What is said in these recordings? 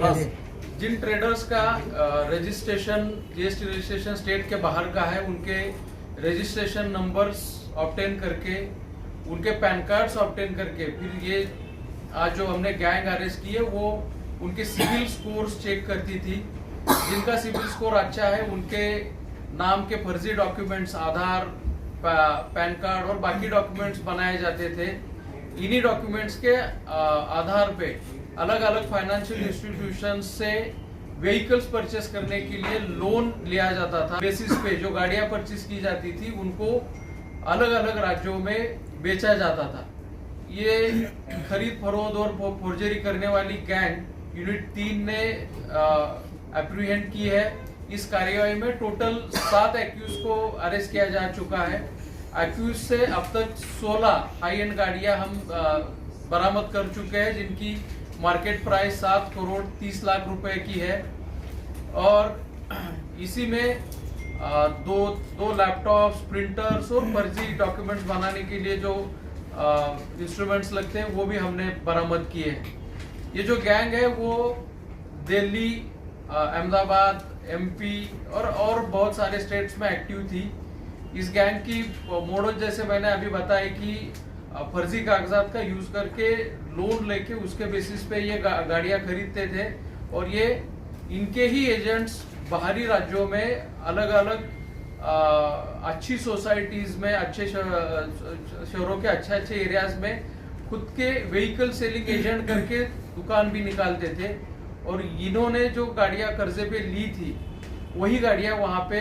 हाँ, जिन ट्रेडर्स का registration GST registration state के बाहर का है, उनके रजिस्ट्रेशन नंबर्स ऑब्टेन करके, उनके पैन कार्ड्स ऑब्टेन करके, फिर ये आज जो हमने गैंग अरेस्ट की है वो उनके सिविल स्कोर्स चेक करती थी। जिनका सिविल स्कोर अच्छा है उनके नाम के फर्जी डॉक्यूमेंट्स, आधार, पैन कार्ड और बाकी डॉक्यूमेंट्स बनाए जाते थे। इन्हीं डॉक्यूमेंट्स के आधार पे अलग अलग फाइनेंशियल इंस्टीट्यूशन से व्हीकल्स परचेस करने के लिए लोन लिया जाता था। बेसिस पे जो गाड़ियां परचेस की जाती थी उनको अलग अलग राज्यों में बेचा जाता था। ये खरीद फरोख्त और फोर्जरी करने वाली गैंग यूनिट 3 ने एप्रीहेंड की है। इस कार्यवाही में टोटल 7 एक्यूज को अरेस्ट किया जा चुका है। एक्यूज से अब तक 16 हाई एंड गाड़ियां हम बरामद कर चुके हैं, जिनकी मार्केट प्राइस 7 करोड़ 30 लाख रुपए की है। और इसी में दो लैपटॉप्स, प्रिंटर्स और फर्जी डॉक्यूमेंट्स बनाने के लिए जो इंस्ट्रूमेंट्स लगते हैं वो भी हमने बरामद किए हैं। ये जो गैंग है वो दिल्ली, अहमदाबाद, एमपी और बहुत सारे स्टेट्स में एक्टिव थी। इस गैंग की मॉडल जैसे मैंने अभी बताया कि फर्जी कागजात का यूज करके लोन लेके उसके बेसिस पे ये गाड़ियां खरीदते थे, और ये इनके ही एजेंट्स बाहरी राज्यों में अलग अलग अच्छी सोसाइटीज में, अच्छे शहरों के अच्छे एरियाज में खुद के व्हीकल सेलिंग एजेंट करके दुकान भी निकालते थे। और इन्होंने जो गाड़ियां कर्जे पे ली थी वही गाड़ियां वहां पे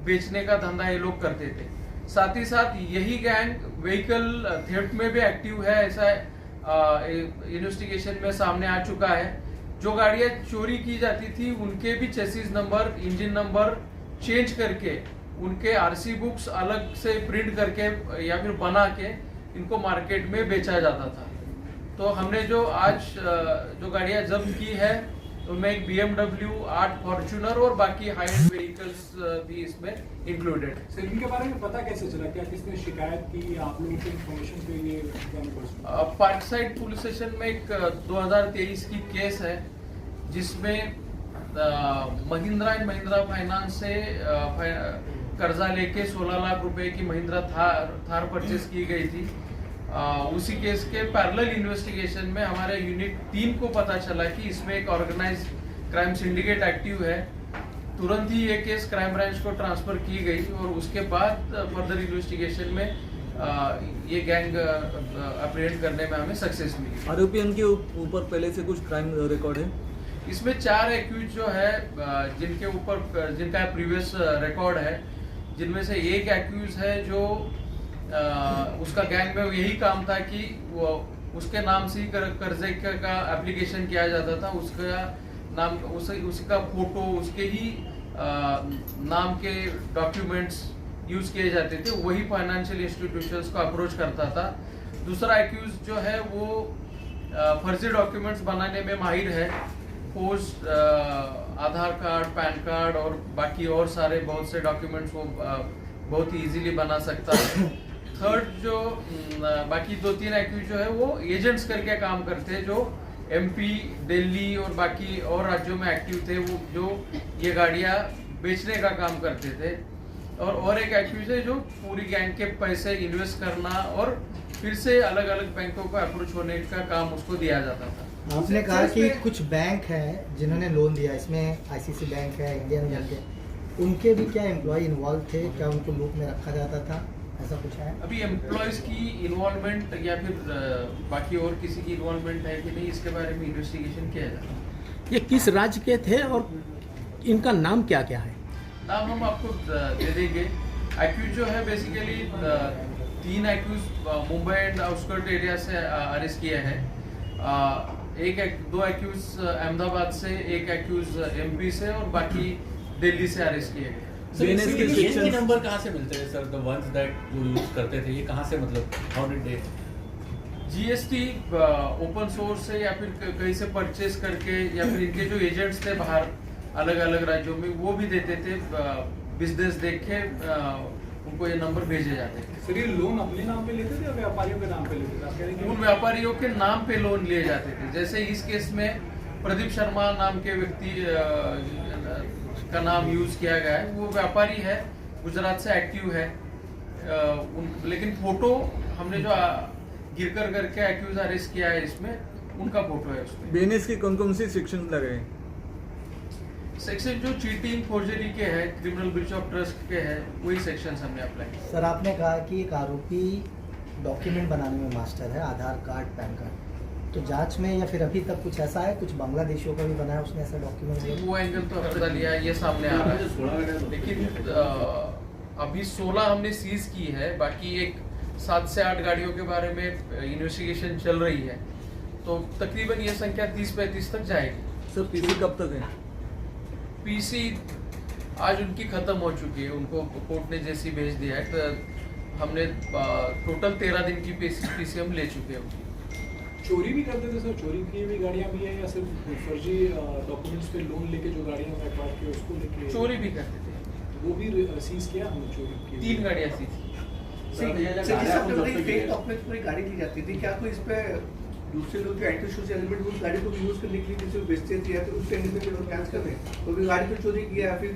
बेचने का धंधा ये लोग करते थे। साथ ही साथ यही गैंग व्हीकल थेफ्ट में भी एक्टिव है, ऐसा इन्वेस्टिगेशन में सामने आ चुका है। जो गाड़ियां चोरी की जाती थी उनके भी chassis number, engine number change करके, उनके आरसी बुक्स अलग से प्रिंट करके या फिर बना के इनको मार्केट में बेचा जाता था। तो हमने जो आज जो गाड़ियां जब्त की है उनमें एक BMW, 8 फॉर्च्यूनर और बाकी हाई एंड व्हीकल्स भी इसमें इंक्लूडेड है। सर, इनके बारे में पता कैसे चला? क्या किसने शिकायत की? आप लोगों की इन्फॉर्मेशन पे ये पार्क साइड पुलिस स्टेशन में एक 2023 की केस है जिसमें महिंद्रा एंड महिंद्रा फाइनेंस से कर्जा लेके 16 लाख रुपए की महिंद्रा थार परचेस की गई थी। उसी केस के पैरेलल इन्वेस्टिगेशन में हमारे यूनिट 3 को पता चला कि इसमें एक ऑर्गेनाइज्ड क्राइम सिंडिकेट एक्टिव है। तुरंत ही ये केस क्राइम ब्रांच को ट्रांसफर की गई और उसके बाद फर्दर इन्वेस्टिगेशन में ये गैंग अप्रीहेंड करने में हमें सक्सेस मिली। आरोपियों के ऊपर पहले से कुछ क्राइम रिकॉर्ड है? इसमें 4 एक्यूज जो है जिनके ऊपर जिनका प्रीवियस रिकॉर्ड है, जिनमें से एक एक्यूज है जो उसका गैंग में यही काम था कि वो उसके नाम से ही कर्जे का एप्लीकेशन किया जाता था। उसका नाम, उसका फोटो, उसके ही नाम के डॉक्यूमेंट्स यूज किए जाते थे, वही फाइनेंशियल इंस्टीट्यूशंस को अप्रोच करता था। दूसरा एक्यूज जो है वो फर्जी डॉक्यूमेंट्स बनाने में माहिर है। पोस्ट, आधार कार्ड, पैन कार्ड और बाकी और सारे बहुत से डॉक्यूमेंट्स वो बहुत ही इजीली बना सकता है। थर्ड जो बाकी 2-3 एक्यूज जो है वो एजेंट्स करके काम करते हैं, जो एमपी, दिल्ली और बाकी और राज्यों में एक्टिव थे, वो जो ये गाड़ियां बेचने का काम करते थे। और एक एक्यूज है जो पूरी गैंग के पैसे इन्वेस्ट करना और फिर से अलग अलग बैंकों को अप्रोच होने का काम उसको दिया जाता था। आपने कहा कि कुछ बैंक है जिन्होंने लोन दिया, इसमें आईसीसी बैंक है, इंडियन बैंक है, उनके भी क्या एम्प्लॉय इन्वॉल्व थे? क्या उनको लूप में रखा जाता था? ऐसा कुछ है? अभी एम्प्लॉयज की इन्वॉल्वमेंट या फिर बाकी और किसी की इन्वॉल्वमेंट है कि नहीं, इसके बारे में इन्वेस्टिगेशन किया जाता है। ये किस राज्य के थे और इनका नाम क्या क्या है? नाम हम आपको दे देंगे। एक्यूज जो है basically 3 accused Mumbai and outskirt area से अरेस्ट किए हैं। 2 एक्यूज अहमदाबाद से, 1 एक्यूज एमपी से और बाकी दिल्ली से अरेस्ट किए गए। ये नंबर कहाँ से मिलते हैं सर? द वंस दैट जो यूज करते थे, ये कहाँ से, मतलब how did they? GST open source से या फिर कहीं से परचेस करके, या फिर इनके जो एजेंट्स थे बाहर अलग अलग राज्यों में, वो भी देते थे, बिजनेस देख के उनको ये नंबर भेजे जाते थे। सर, ये लोन अपने नाम पे लेते थे या व्यापारियों के नाम पे लेते थे? आप कह रहे हैं उन व्यापारियों के नाम पे लोन लिए जाते थे। जैसे इस केस में प्रदीप शर्मा नाम के व्यक्ति का नाम यूज किया गया है। वो व्यापारी है, गुजरात से एक्टिव है। लेकिन फोटो हमने जो गिरकर करके एक्यूज अरेस्ट किया है, इसमें उनका फोटो है उसमें। बीएनएस की कौन सी सेक्शन लगे हैं? सेक्शन जो चीटिंग फोर्जरी के हैं, क्रिमिनल ब्रीच ऑफ ट्रस्ट के हैं, वही सेक्शन हमने अप्लाई किया। सर आपने कहा कि एक आरोपी डॉक्यूमेंट बनाने में मास्टर है, आधार कार्ड, पैन कार्ड, तो जांच में या फिर अभी तक कुछ ऐसा है, कुछ बांग्लादेशियों का भी बनाया उसने ऐसा डॉक्यूमेंट? वो एंगल तो हटा लिया, ये सामने आ रहा है। लेकिन अभी 16 हमने सीज की है, बाकी एक 7 से 8 गाड़ियों के बारे में इन्वेस्टिगेशन चल रही है, तो तकरीबन ये संख्या 30-35 तक जाएगी। सर पीसी कब तक है? पीसी आज उनकी खत्म हो चुकी है, उनको कोर्ट ने जैसी भेज दिया है। तो हमने टोटल 13 दिन की पीसी हम ले चुके हैं उनकी। चोरी भी करते थे सर? चोरी की हुई गाड़ियां भी हैं या सिर्फ फर्जी डॉक्यूमेंट्स पे लोन लेके जो गाड़ियां व्यापार की उसको लेके? चोरी भी करते थे, वो भी सीज किया हमने चोरी की। 3 गाड़ियां सीज की। फेक डॉक्यूमेंट पर गाड़ी ली जाती थी, क्या कोई इस पे दूसरे लोग जो एंटी सोशल एलिमेंट उस गाड़ी को यूज करने के लिए किसी को बेचते थे या तो उस टाइम पे लोग कैच कर रहे हैं, कोई भी गाड़ी को चोरी किया या फिर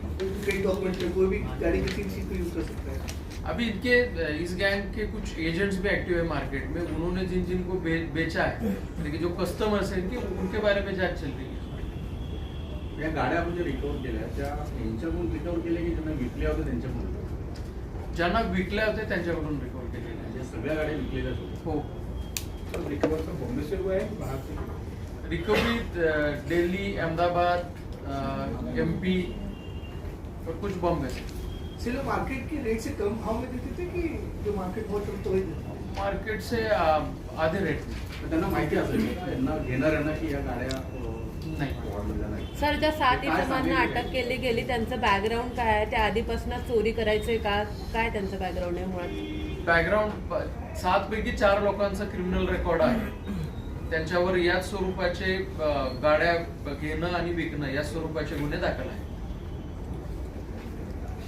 फेक डॉक्यूमेंट पे कोई भी गाड़ी किसी चीज को यूज कर सकता है? अभी इनके इस गैंग के कुछ एजेंट्स भी एक्टिव है मार्केट में, उन्होंने जिन जिन को बेचा है, लेकिन जो कस्टमर्स हैं इनके, उनके बारे में जांच चल रही है। या गाड्या आपण जे रिकवर केल्या त्या यांच्याकडून रिकवर केल्या की ज्यांना विकल्या होत्या त्यांच्याकडून? ज्यांना विकल्या होत्या त्यांच्याकडून रिकवर केलेल्या म्हणजे सगळ्या गाड्या विकलेल्याच होत्या? हो। रिकवर तो बॉम्बे से हुआ है कि बाहर से? रिकवरी दिल्ली, अहमदाबाद, MP और कुछ बॉम्बे से। सिर्फ मार्केट के रेट से कम भाव में देते थे कि जो मार्केट बहुत चलता वही देते? मार्केट से आधे रेट में। तर त्यांना माहिती असेल त्यांना घेणाऱ्यांना की या गाड्या नाही। सर ज्या 7 काय इसमांना सांगितलं? अटक केली गेली त्यांचं बॅकग्राऊंड काय आहे? त्या आधीपासूनच चोरी करायचे का? काय त्यांचं बॅकग्राऊंड आहे मुळात? बॅकग्राऊंड 7 पैकी 4 लोकांचा क्रिमिनल रेकॉर्ड आहे। त्यांच्यावर याच स्वरूपाचे गाड्या घेणं आणि विकणं या स्वरूपाचे गुन्हे दाखल आहेत।